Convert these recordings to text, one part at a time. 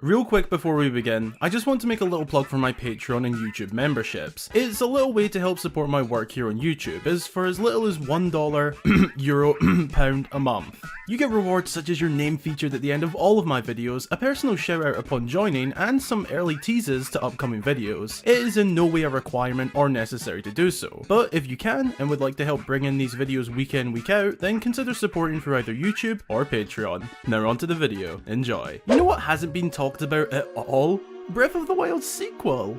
Real quick before we begin, I just want to make a little plug for my Patreon and YouTube memberships. It's a little way to help support my work here on YouTube, as for as little as $1, euro, pound a month. You get rewards such as your name featured at the end of all of my videos, a personal shout out upon joining, and some early teases to upcoming videos. It is in no way a requirement or necessary to do so, but if you can and would like to help bring in these videos week in, week out, then consider supporting through either YouTube or Patreon. Now on to the video, enjoy. You know what hasn't been talked about at all? Breath of the Wild sequel.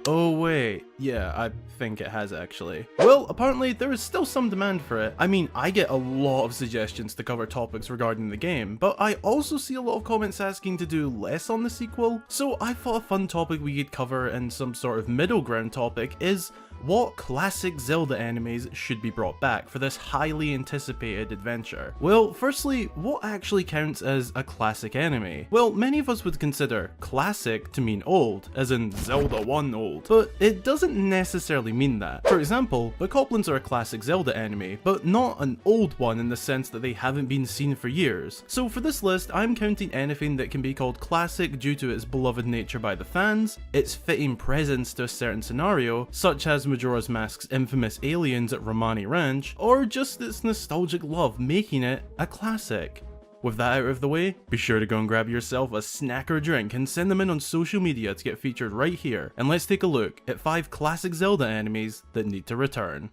Oh wait, yeah, I think it has actually. Well, apparently there is still some demand for it. I mean, I get a lot of suggestions to cover topics regarding the game, but I also see a lot of comments asking to do less on the sequel. So I thought a fun topic we could cover and some sort of middle ground topic is what classic Zelda animes should be brought back for this highly anticipated adventure. Well, firstly, what actually counts as a classic anime? Well, many of us would consider classic to mean old, as in Zelda 1 old, but it doesn't necessarily mean that. For example, the Bokoblins are a classic Zelda anime, but not an old one in the sense that they haven't been seen for years. So for this list, I'm counting anything that can be called classic due to its beloved nature by the fans, its fitting presence to a certain scenario, such as Majora's Mask's infamous aliens at Romani Ranch, or just its nostalgic love making it a classic. With that out of the way, be sure to go and grab yourself a snack or drink and send them in on social media to get featured right here, and let's take a look at 5 classic Zelda animes that need to return.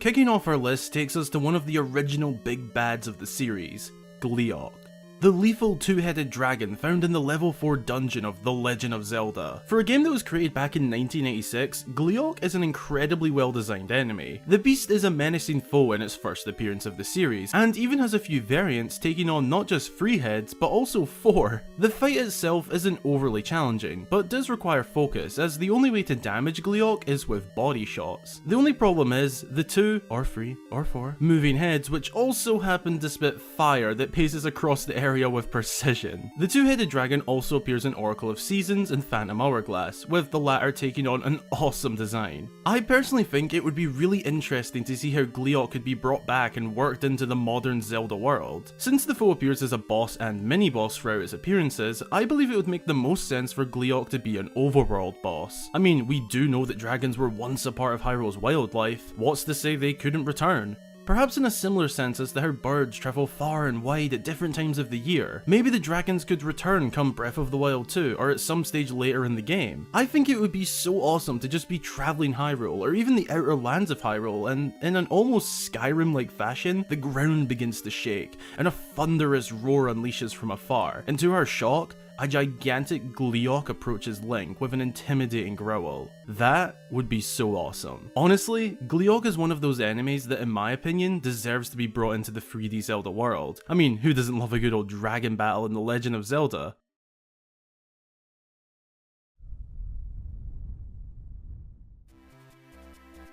Kicking off our list takes us to one of the original big bads of the series, Gleeok, the lethal two-headed dragon found in the level 4 dungeon of The Legend of Zelda. For a game that was created back in 1986, Gleeok is an incredibly well-designed enemy. The beast is a menacing foe in its first appearance of the series, and even has a few variants taking on not just 3 heads, but also 4. The fight itself isn't overly challenging, but does require focus, as the only way to damage Gleeok is with body shots. The only problem is the 2, or 3, or 4 moving heads, which also happen to spit fire that paces across the area with precision. The two-headed dragon also appears in Oracle of Seasons and Phantom Hourglass, with the latter taking on an awesome design. I personally think it would be really interesting to see how Gleeok could be brought back and worked into the modern Zelda world. Since the foe appears as a boss and mini-boss throughout its appearances, I believe it would make the most sense for Gleeok to be an overworld boss. I mean, we do know that dragons were once a part of Hyrule's wildlife. What's to say they couldn't return? Perhaps in a similar sense as to how birds travel far and wide at different times of the year, maybe the dragons could return come Breath of the Wild 2 or at some stage later in the game. I think it would be so awesome to just be traveling Hyrule or even the outer lands of Hyrule, and in an almost Skyrim-like fashion, the ground begins to shake and a thunderous roar unleashes from afar, and to our shock, a gigantic Gleeok approaches Link with an intimidating growl. That would be so awesome. Honestly, Gleeok is one of those enemies that in my opinion deserves to be brought into the 3D Zelda world. I mean, who doesn't love a good old dragon battle in The Legend of Zelda?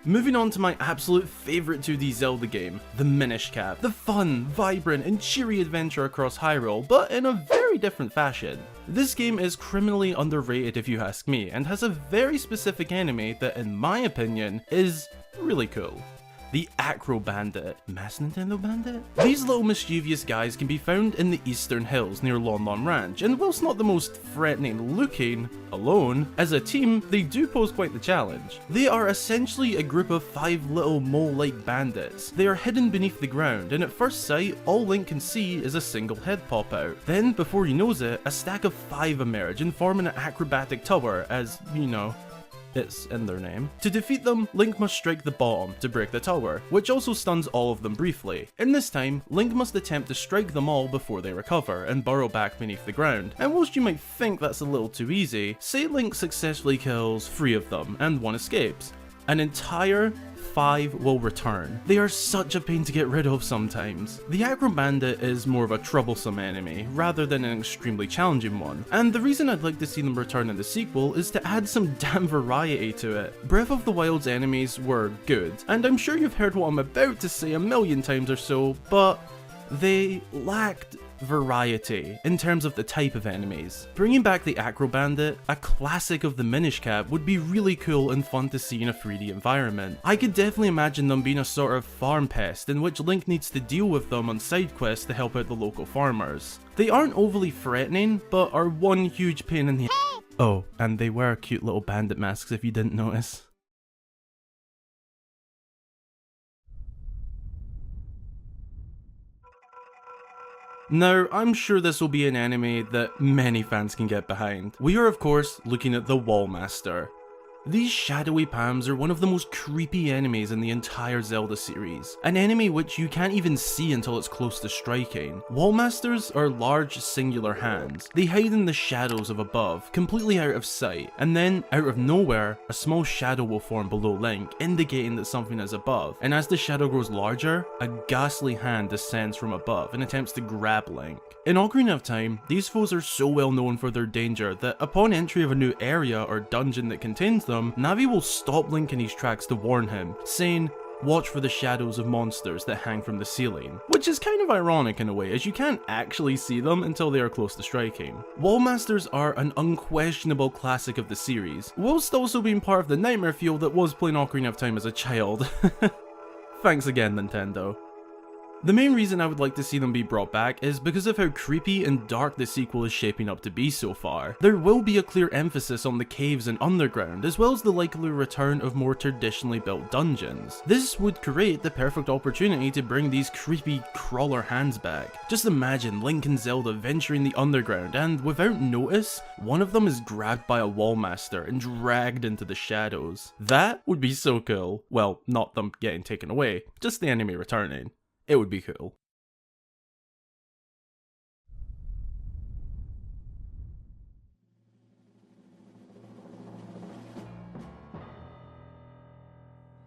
Moving on to my absolute favourite 2D Zelda game, the Minish Cap. The fun, vibrant, and cheery adventure across Hyrule, but in a very different fashion. This game is criminally underrated if you ask me, and has a very specific enemy that in my opinion is really cool. The Acro Bandit. MaskedNintendoBandit? These little mischievous guys can be found in the eastern hills near Lon Lon Ranch, and whilst not the most threatening looking, alone, as a team, they do pose quite the challenge. They are essentially a group of 5 little mole-like bandits. They are hidden beneath the ground, and at first sight, all Link can see is a single head pop out. Then, before he knows it, a stack of 5 emerge and form an acrobatic tower, as, you know, it's in their name. To defeat them, Link must strike the bottom to break the tower, which also stuns all of them briefly. In this time, Link must attempt to strike them all before they recover and burrow back beneath the ground. And whilst you might think that's a little too easy, say Link successfully kills 3 of them and 1 escapes. An entire 5 will return. They are such a pain to get rid of sometimes. The Acro Bandit is more of a troublesome enemy, rather than an extremely challenging one, and the reason I'd like to see them return in the sequel is to add some damn variety to it. Breath of the Wild's enemies were good, and I'm sure you've heard what I'm about to say a million times or so, but they lacked variety in terms of the type of enemies. Bringing back the Acro Bandit, a classic of the Minish Cap, would be really cool and fun to see in a 3D environment. I could definitely imagine them being a sort of farm pest in which Link needs to deal with them on side quests to help out the local farmers. They aren't overly threatening, but are one huge pain in the— Oh, and they wear cute little bandit masks if you didn't notice. Now, I'm sure this will be an enemy that many fans can get behind. We are of course looking at the Wallmaster. These shadowy palms are one of the most creepy enemies in the entire Zelda series, an enemy which you can't even see until it's close to striking. Wallmasters are large singular hands. They hide in the shadows of above, completely out of sight, and then, out of nowhere, a small shadow will form below Link, indicating that something is above, and as the shadow grows larger, a ghastly hand descends from above and attempts to grab Link. In Ocarina of Time, these foes are so well known for their danger that upon entry of a new area or dungeon that contains them, Navi will stop Link in his tracks to warn him, saying, "Watch for the shadows of monsters that hang from the ceiling," which is kind of ironic in a way, as you can't actually see them until they are close to striking. Wallmasters are an unquestionable classic of the series, whilst also being part of the nightmare fuel that was playing Ocarina of Time as a child. Thanks again, Nintendo. The main reason I would like to see them be brought back is because of how creepy and dark the sequel is shaping up to be so far. There will be a clear emphasis on the caves and underground, as well as the likely return of more traditionally built dungeons. This would create the perfect opportunity to bring these creepy crawler hands back. Just imagine Link and Zelda venturing the underground and, without notice, one of them is grabbed by a Wallmaster and dragged into the shadows. That would be so cool. Well, not them getting taken away, just the enemy returning. It would be cool.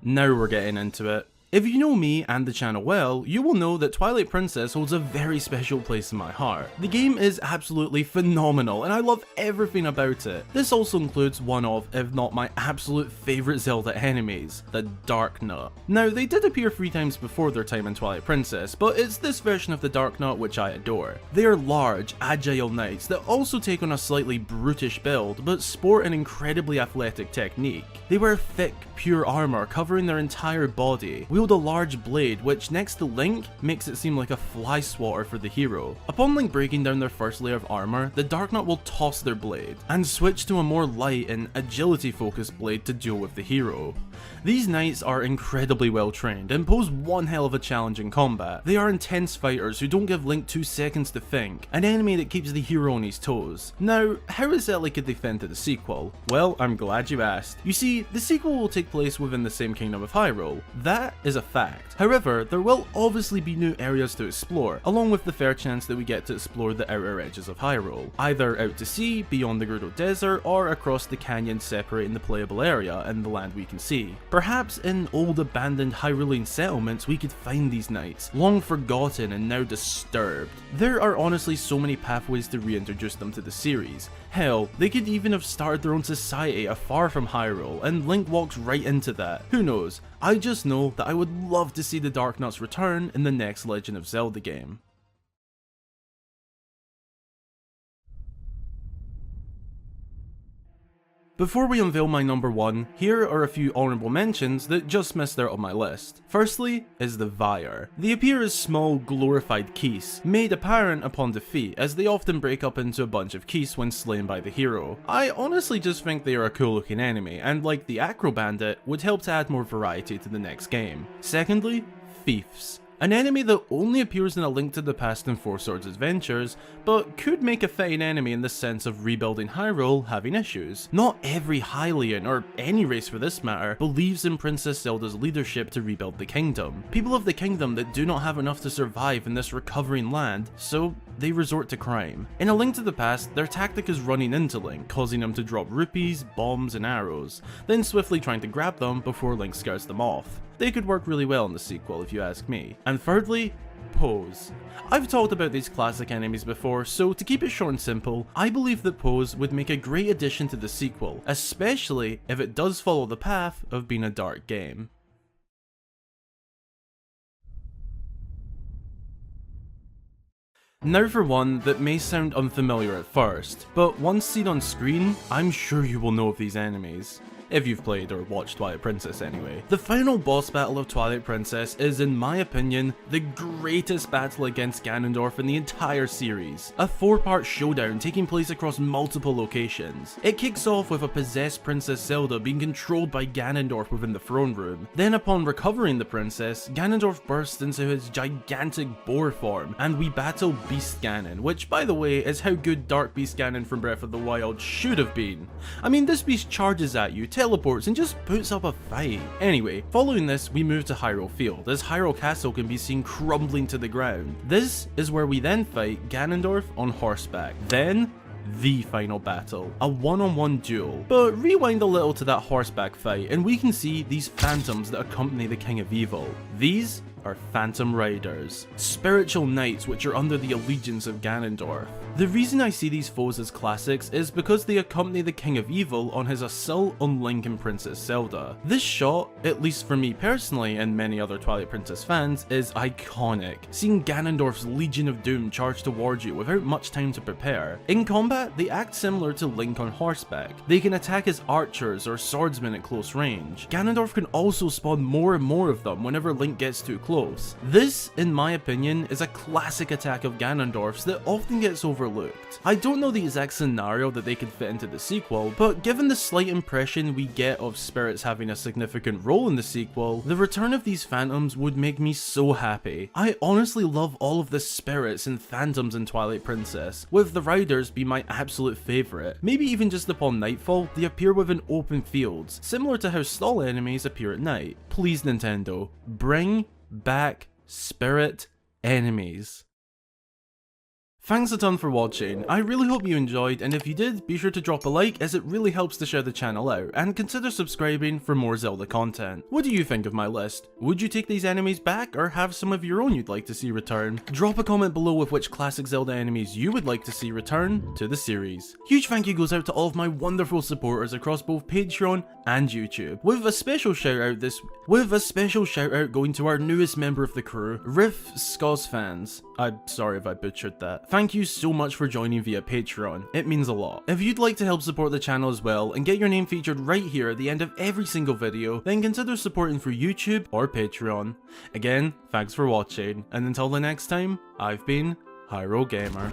Now we're getting into it. If you know me and the channel well, you will know that Twilight Princess holds a very special place in my heart. The game is absolutely phenomenal and I love everything about it. This also includes one of, if not my absolute favourite Zelda enemies, the Dark Nut. Now, they did appear 3 times before their time in Twilight Princess, but it's this version of the Dark Nut which I adore. They are large, agile knights that also take on a slightly brutish build, but sport an incredibly athletic technique. They wear thick, pure armour covering their entire body, wield a large blade which, next to Link, makes it seem like a fly swatter for the hero. Upon Link breaking down their first layer of armour, the Dark Nut will toss their blade, and switch to a more light and agility focused blade to deal with the hero. These knights are incredibly well trained and pose one hell of a challenge in combat. They are intense fighters who don't give Link 2 seconds to think, an enemy that keeps the hero on his toes. Now, how exactly could they fit into the sequel? Well, I'm glad you asked. You see, the sequel will take place within the same kingdom of Hyrule. That is a fact. However, there will obviously be new areas to explore, along with the fair chance that we get to explore the outer edges of Hyrule, either out to sea, beyond the Gerudo Desert, or across the canyon separating the playable area and the land we can see. Perhaps in old abandoned Hyrulean settlements we could find these knights, long forgotten and now disturbed. There are honestly so many pathways to reintroduce them to the series. Hell, they could even have started their own society afar from Hyrule, and Link walks right into that. Who knows? I just know that I would love to see the Dark Nuts return in the next Legend of Zelda game. Before we unveil my number 1, here are a few honourable mentions that just missed out on my list. Firstly is the Vyre. They appear as small, glorified keys, made apparent upon defeat, as they often break up into a bunch of keys when slain by the hero. I honestly just think they are a cool looking enemy, and like the Acro Bandit, would help to add more variety to the next game. Secondly, Fiefs. An enemy that only appears in A Link to the Past and Four Swords Adventures, but could make a fitting enemy in the sense of rebuilding Hyrule having issues. Not every Hylian, or any race for this matter, believes in Princess Zelda's leadership to rebuild the kingdom. People of the kingdom that do not have enough to survive in this recovering land, so they resort to crime. In A Link to the Past, their tactic is running into Link, causing him to drop rupees, bombs, and arrows, then swiftly trying to grab them before Link scares them off. They could work really well in the sequel if you ask me. And thirdly, Pose. I've talked about these classic enemies before, so to keep it short and simple, I believe that Pose would make a great addition to the sequel, especially if it does follow the path of being a dark game. Now for one that may sound unfamiliar at first, but once seen on screen, I'm sure you will know of these enemies. If you've played or watched Twilight Princess anyway. The final boss battle of Twilight Princess is, in my opinion, the greatest battle against Ganondorf in the entire series. A 4-part showdown taking place across multiple locations. It kicks off with a possessed Princess Zelda being controlled by Ganondorf within the throne room. Then upon recovering the princess, Ganondorf bursts into his gigantic boar form, and we battle Beast Ganon, which by the way is how good Dark Beast Ganon from Breath of the Wild should have been. I mean, this beast charges at you, teleports, and just puts up a fight. Anyway, following this, we move to Hyrule Field, as Hyrule Castle can be seen crumbling to the ground. This is where we then fight Ganondorf on horseback. Then, the final battle, a one-on-one duel. But rewind a little to that horseback fight, and we can see these phantoms that accompany the King of Evil. These are Phantom Riders, spiritual knights which are under the allegiance of Ganondorf. The reason I see these foes as classics is because they accompany the King of Evil on his assault on Link and Princess Zelda. This shot, at least for me personally and many other Twilight Princess fans, is iconic, seeing Ganondorf's Legion of Doom charge towards you without much time to prepare. In combat, they act similar to Link on horseback. They can attack as archers or swordsmen at close range. Ganondorf can also spawn more and more of them whenever Link gets too close. This, in my opinion, is a classic attack of Ganondorf's that often gets overlooked. I don't know the exact scenario that they could fit into the sequel, but given the slight impression we get of spirits having a significant role in the sequel, the return of these phantoms would make me so happy. I honestly love all of the spirits and phantoms in Twilight Princess, with the riders being my absolute favourite. Maybe even just upon nightfall, they appear within open fields, similar to how stall enemies appear at night. Please Nintendo, bring back spirit enemies. Thanks a ton for watching. I really hope you enjoyed, and if you did, be sure to drop a like as it really helps to share the channel out, and consider subscribing for more Zelda content. What do you think of my list? Would you take these enemies back, or have some of your own you'd like to see return? Drop a comment below with which classic Zelda enemies you would like to see return to the series. Huge thank you goes out to all of my wonderful supporters across both Patreon and YouTube, with a special shout out going to our newest member of the crew, Riff Scosfans. I'm sorry if I butchered that. Thank you so much for joining via Patreon, it means a lot. If you'd like to help support the channel as well and get your name featured right here at the end of every single video, then consider supporting through YouTube or Patreon. Again, thanks for watching, and until the next time, I've been Hyrule Gamer.